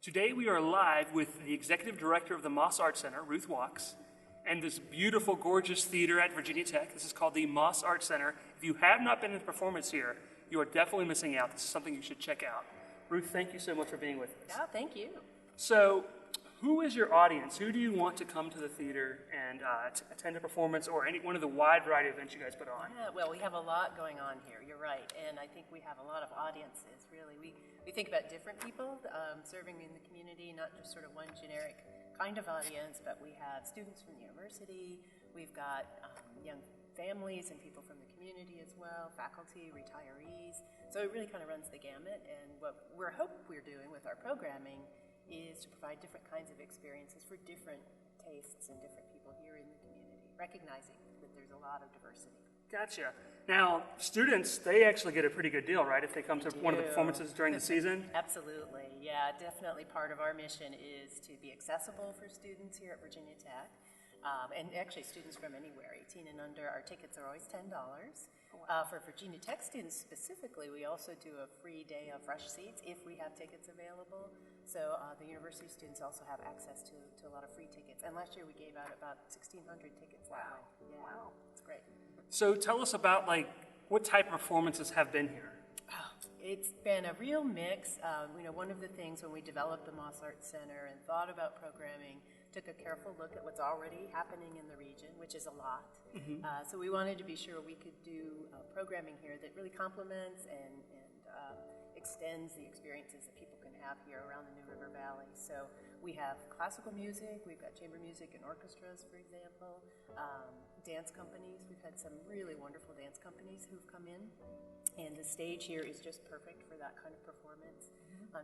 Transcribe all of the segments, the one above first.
Today we are live with the Executive Director of the Moss Art Center, Ruth Waalkes, and this beautiful, gorgeous theater at Virginia Tech. This is called the Moss Art Center. If you have not been in the performance here, you are definitely missing out. This is something you should check out. Ruth, thank you so much for being with us. Yeah, thank you. So, who is your audience? Who do you want to come to the theater and attend a performance or any one of the wide variety of events you guys put on? Yeah, well, we have a lot going on here. You're right, and I think we have a lot of audiences. Really, we think about different people serving in the community, not just sort of one generic kind of audience, but we have students from the university. We've got young families and people from the community as well, faculty, retirees. So it really kind of runs the gamut. And what we're doing with our programming is to provide different kinds of experiences for different tastes and different people here in the community, recognizing that there's a lot of diversity. Gotcha. Now, students, they actually get a pretty good deal, right, if they come to one of the performances during the season? Absolutely. Yeah, definitely part of our mission is to be accessible for students here at Virginia Tech. And actually students from anywhere, 18 and under, our tickets are always $10. For Virginia Tech students specifically, we also do a free day of rush seats if we have tickets available. So the university students also have access to a lot of free tickets. And last year we gave out about 1,600 tickets. Wow. Yeah, wow. It's great. So tell us about what type of performances have been here? Oh, it's been a real mix. One of the things when we developed the Moss Art Center and thought about programming, took a careful look at what's already happening in the region, which is a lot. Mm-hmm. So we wanted to be sure we could do programming here that really complements and extends the experiences that people can have here around the New River Valley. So we have classical music, we've got chamber music and orchestras, for example, dance companies. We've had some really wonderful dance companies who've come in, and the stage here is just perfect for that kind of performance.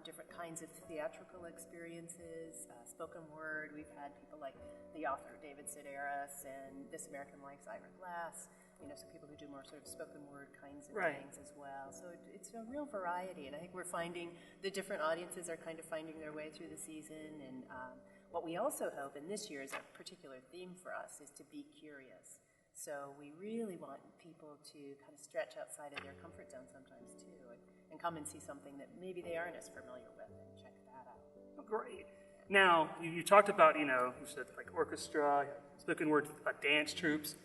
Different kinds of theatrical experiences, spoken word. We've had people like the author David Sedaris and This American Life's Ira Glass, some people who do more sort of spoken word kinds of things as well. So it's a real variety, and I think we're finding the different audiences are kind of finding their way through the season. And what we also hope, and this year is a particular theme for us, is to be curious. So we really want people to kind of stretch outside of their comfort zone sometimes too, and come and see something that maybe they aren't as familiar with, and check that out. Oh, great. Now, you talked about, you said like orchestra, spoken word, dance troupes,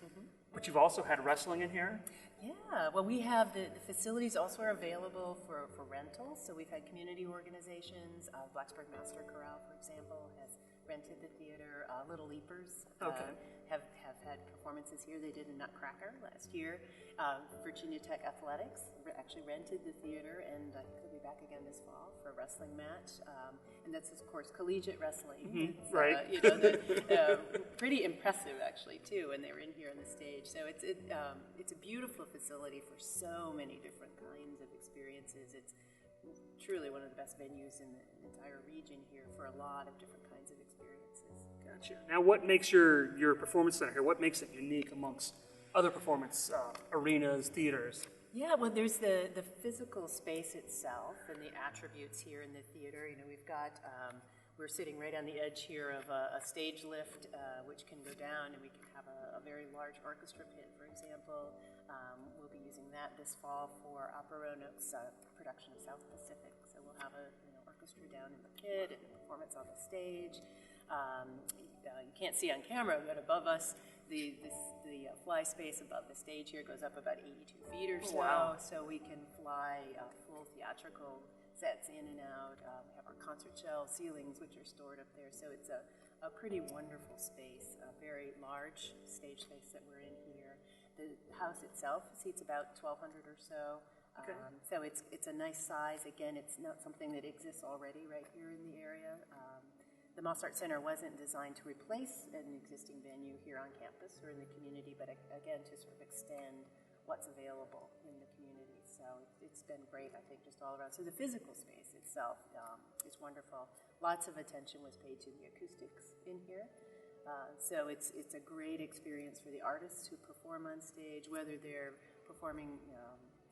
but you've also had wrestling in here? Yeah, well, we have the facilities also are available for rentals. So we've had community organizations, Blacksburg Master Chorale, for example, has rented the theater. Little Leapers have had performances here. They did a Nutcracker last year. Virginia Tech Athletics actually rented the theater, and I think they'll be back again this fall for a wrestling match. And that's, of course, collegiate wrestling. Mm-hmm. Right. Pretty impressive, actually, too, when they were in here on the stage. So it's a beautiful facility for so many different kinds of experiences. It's truly one of the best venues in the entire region here for a lot of different kinds of experiences. Gotcha. Now, what makes your performance center here, what makes it unique amongst other performance arenas, theaters? Yeah, well, there's the physical space itself and the attributes here in the theater. We've got, we're sitting right on the edge here of a stage lift, which can go down, and we can have a very large orchestra pit, for example. We'll be using that this fall for Opera Roanoke's production of South Pacific. So we'll have an orchestra down in the pit and a performance on the stage. You can't see on camera, but above us, the fly space above the stage here goes up about 82 feet or so. Wow. So we can fly full theatrical sets in and out. We have our concert shell ceilings, which are stored up there. So it's a pretty wonderful space, a very large stage space that we're in here. The house itself seats about 1,200 or so. Okay. So it's a nice size. Again, it's not something that exists already right here in the area. The Moss Art Center wasn't designed to replace an existing venue here on campus or in the community, but again, to sort of extend what's available in the community. So it's been great, I think, just all around. So the physical space itself is wonderful. Lots of attention was paid to the acoustics in here. So it's a great experience for the artists who perform on stage, whether they're performing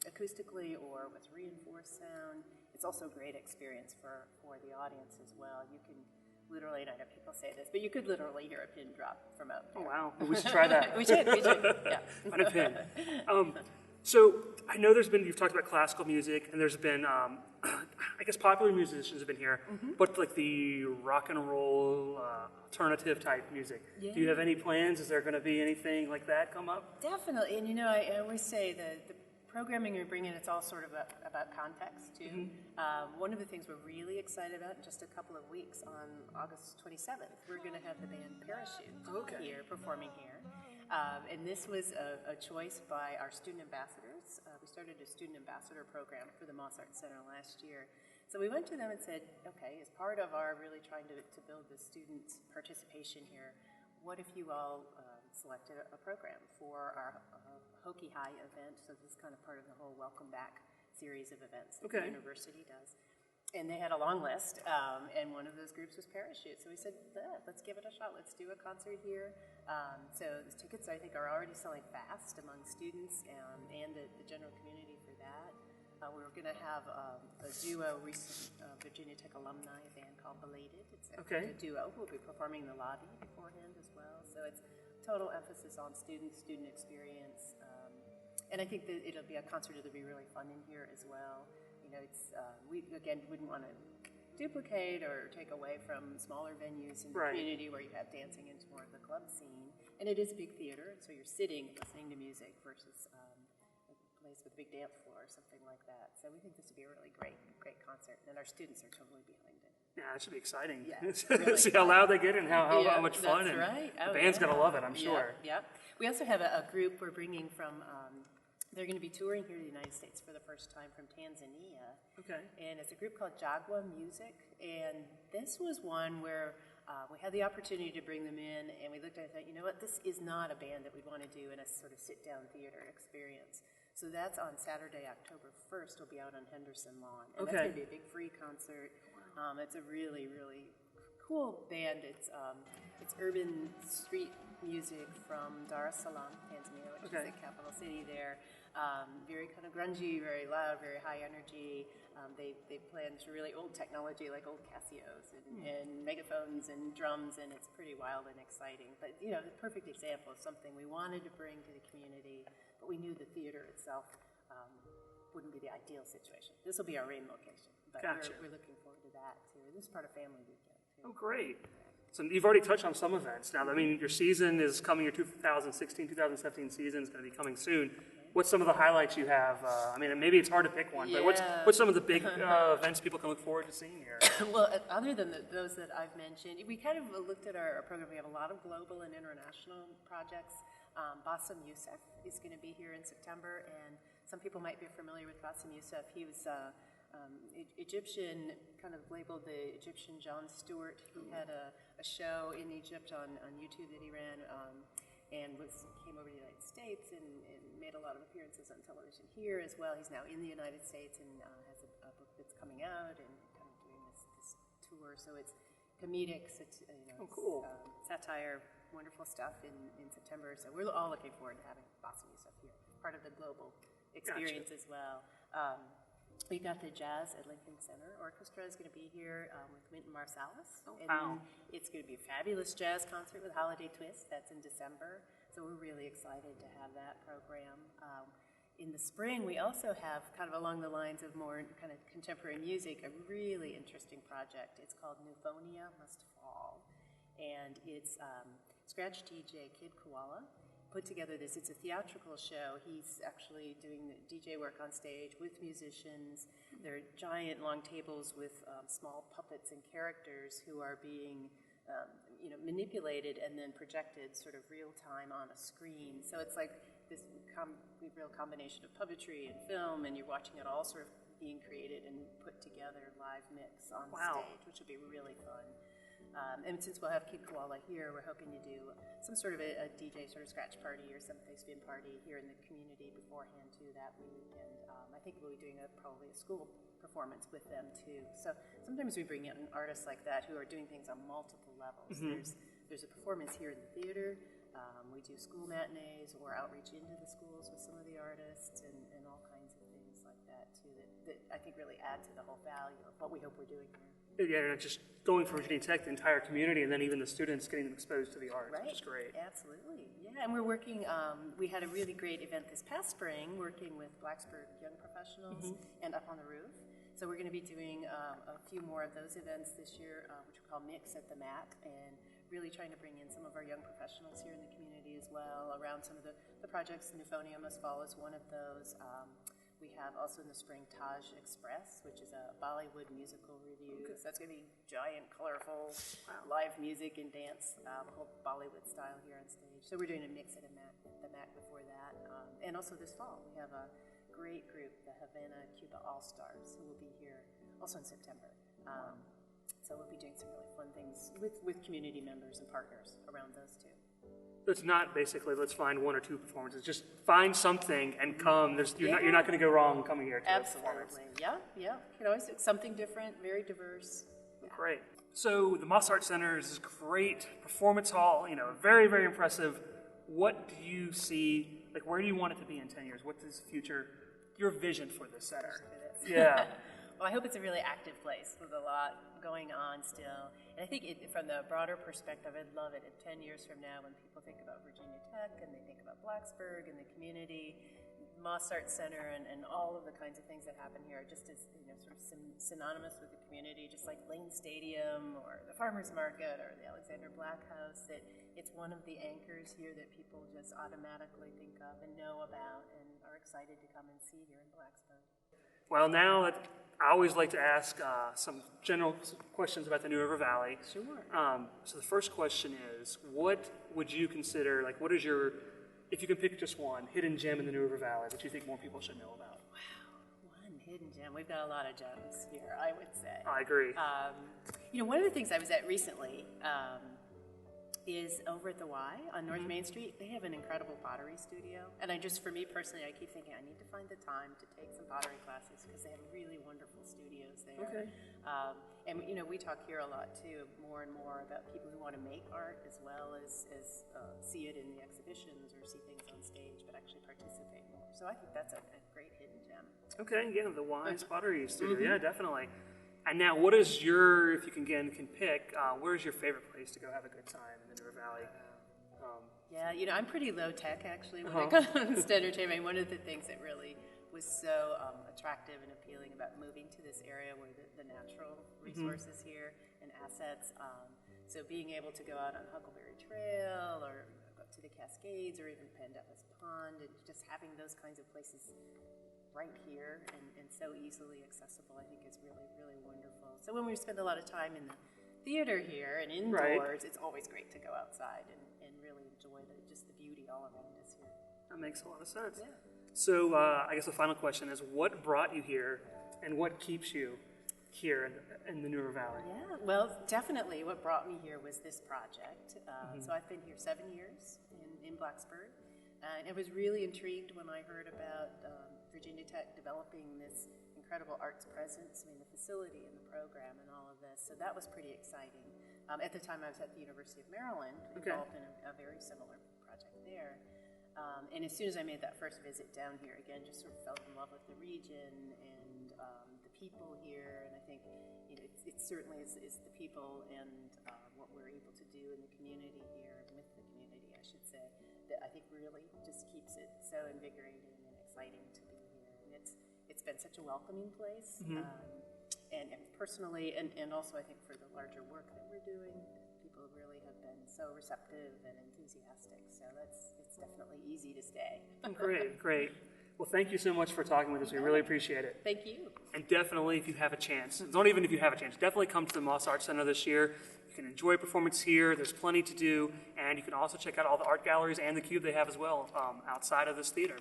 acoustically or with reinforced sound. It's also a great experience for the audience as well. You can literally, and I know people say this, but you could literally hear a pin drop from out there. Oh, wow. We should try that. we should, yeah. On a pin. So I know you've talked about classical music, and there's been, I guess popular musicians have been here, but like the rock and roll, alternative type music. Yeah. Do you have any plans? Is there going to be anything like that come up? Definitely, and I always say the programming we bring in, it's all sort of about context too. One of the things we're really excited about in just a couple of weeks, on August 27th, we're going to have the band Parachute here, performing here. And this was a choice by our student ambassadors. We started a student ambassador program for the Moss Arts Center last year. So we went to them and said, okay, as part of our really trying to build the student participation here, what if you all selected a program for our Hokie High event? So this is kind of part of the whole Welcome Back series of events that the university does. And they had a long list, and one of those groups was Parachute. So we said, let's give it a shot. Let's do a concert here. So the tickets, I think, are already selling fast among students and the general community for that. We're going to have a duo, Virginia Tech alumni band called Belated. It's a duo who will be performing in the lobby beforehand as well. So it's total emphasis on student experience. And I think that it'll be a concert that'll be really fun in here as well. It's we again wouldn't want to duplicate or take away from smaller venues in the community where you have dancing into more of the club scene. And it is a big theater, so you're sitting listening to music versus a place with a big dance floor or something like that. So we think this would be a really great concert, and our students are totally behind it. Yeah, that should be exciting. Yeah, really see how loud they get and how much fun. That's right. The band's going to love it, I'm sure. Yeah. We also have a group we're bringing from, they're going to be touring here in the United States for the first time from Tanzania. Okay. And it's a group called Jagwa Music. And this was one where we had the opportunity to bring them in, and we looked at it and thought, you know what, this is not a band that we'd want to do in a sort of sit-down theater experience. So that's on Saturday, October 1st. We'll be out on Henderson Lawn. And that's going to be a big free concert. It's a really, really cool band. It's urban street music from Dar es Salaam, Tanzania, which is the capital city there. Very kind of grungy, very loud, very high energy. They play into really old technology like old Casios and megaphones and drums, and it's pretty wild and exciting. But, the perfect example of something we wanted to bring to the community, but we knew the theater itself wouldn't be the ideal situation. This will be our main location, but we're looking forward to that, too. This is part of family weekend, too. Oh, great. So you've already touched on some events. Now, I mean, your season is coming, your 2016-2017 season is going to be coming soon. What's some of the highlights you have? I mean, maybe it's hard to pick one, but what's some of the big events people can look forward to seeing here? Well, other than those that I've mentioned, we kind of looked at our program. We have a lot of global and international projects. Bassem Youssef is going to be here in September, and some people might be familiar with Bassem Youssef. He was Egyptian, kind of labeled the Egyptian Jon Stewart. He had a show in Egypt on YouTube that he ran, and came over to the United States and made a lot of appearances on television here as well. He's now in the United States and has a book that's coming out and kind of doing this tour. So it's comedic, cool. Satire, wonderful stuff in September. So we're all looking forward to having Bassem Youssef here, part of the global experience as well. We got the Jazz at Lincoln Center. Orchestra is going to be here with Wynton Marsalis. And it's going to be a fabulous jazz concert with Holiday Twist. That's in December. So we're really excited to have that program. In the spring, we also have, kind of along the lines of more kind of contemporary music, a really interesting project. It's called Nufonia Must Fall. And it's Scratch DJ Kid Koala put together this. It's a theatrical show. He's actually doing the DJ work on stage with musicians. There are giant long tables with small puppets and characters who are being manipulated and then projected sort of real time on a screen. So it's like this real combination of puppetry and film, and you're watching it all sort of being created and put together live mix on stage, which will be really fun. And since we'll have Kid Koala here, we're hoping to do some sort of a DJ sort of scratch party or some spin party here in the community beforehand too that week. And I think we'll be doing probably a school performance with them too. So sometimes we bring in artists like that who are doing things on multiple levels. There's a performance here in the theater. We do school matinees or outreach into the schools with some of the artists and all kinds of things like that too that I think really add to the whole value of what we hope we're doing here. Yeah, and just going from Virginia Tech, the entire community, and then even the students getting them exposed to the art, which is great. Absolutely. Yeah, and we're working, we had a really great event this past spring working with Blacksburg Young Professionals and Up on the Roof. So we're going to be doing a few more of those events this year, which we call MixAtTheMac, and really trying to bring in some of our young professionals here in the community as well around some of the projects. Nufonia Must Fall is one of those. We have also in the spring Taj Express, which is a Bollywood musical review. Okay. So that's going to be giant, colorful, live music and dance, whole Bollywood style here on stage. So we're doing a MixAtTheMac before that. And also this fall, we have a great group, the Havana, Cuba All-Stars, who will be here also in September. So we'll be doing some really fun things with community members and partners around those two. So it's not basically let's find one or two performances. Just find something and come. You're not going to go wrong coming here to a performance. Absolutely, yeah. You know, it's something different, very diverse. Yeah. Great. So the Moss Art Center is this great performance hall. You know, very, very impressive. What do you see? Like, where do you want it to be in 10 years? What is your vision for this center? Yeah. Well, I hope it's a really active place with a lot going on still. And I think from the broader perspective, I'd love it if 10 years from now when people think about Virginia Tech and they think about Blacksburg and the community, Moss Art Center and all of the kinds of things that happen here are just as sort of synonymous with the community, just like Lane Stadium or the Farmers Market or the Alexander Black House, that it's one of the anchors here that people just automatically think of and know about and are excited to come and see here in Blacksburg. Well, now I always like to ask some general questions about the New River Valley. Sure. So the first question is, what would you consider, like, what is your, if you can pick just one, hidden gem in the New River Valley that you think more people should know about? Wow, one hidden gem. We've got a lot of gems here, I would say. I agree. One of the things I was at recently is over at the Y on North Main Street. They have an incredible pottery studio. And for me personally, I keep thinking I need to find the time to take some pottery classes because they have really wonderful studios there. Okay. And we talk here a lot too, more and more about people who want to make art as well as see it in the exhibitions or see things on stage, but actually participate more. So I think that's a great hidden gem. Okay, yeah, the Y's pottery studio. Yeah, definitely. And now, what is your, if you can pick, where's your favorite place to go have a good time in the River Valley? I'm pretty low tech actually when it comes to entertainment. One of the things that really was so attractive and appealing about moving to this area were the natural resources here and assets. So being able to go out on Huckleberry Trail or go up to the Cascades or even Pandelis Pond and just having those kinds of places right here and so easily accessible, I think is really, really wonderful. So when we spend a lot of time in the theater here and indoors, it's always great to go outside and really enjoy just the beauty all around us here. That makes a lot of sense. Yeah. So I guess the final question is, what brought you here and what keeps you here in the New River Valley? Yeah, well, definitely what brought me here was this project. So I've been here 7 years in Blacksburg. And I was really intrigued when I heard about Virginia Tech developing this incredible arts presence, the facility and the program and all of this. So that was pretty exciting. At the time I was at the University of Maryland, involved in a very similar project there. And as soon as I made that first visit down here, again, just sort of fell in love with the region and the people here. And I think it certainly is the people and what we're able to do in the community here, with the community, I should say, that I think really just keeps it so invigorating and exciting to be here. And it's been such a welcoming place, and personally, and also I think for the larger work that we're doing, people really have been so receptive and enthusiastic. So it's definitely easy to stay. Great. Well, thank you so much for talking with us. We really appreciate it. Thank you. And definitely, if you have a chance, don't even if you have a chance, definitely come to the Moss Art Center this year. You can enjoy a performance here. There's plenty to do. And you can also check out all the art galleries and the cube they have as well outside of this theater.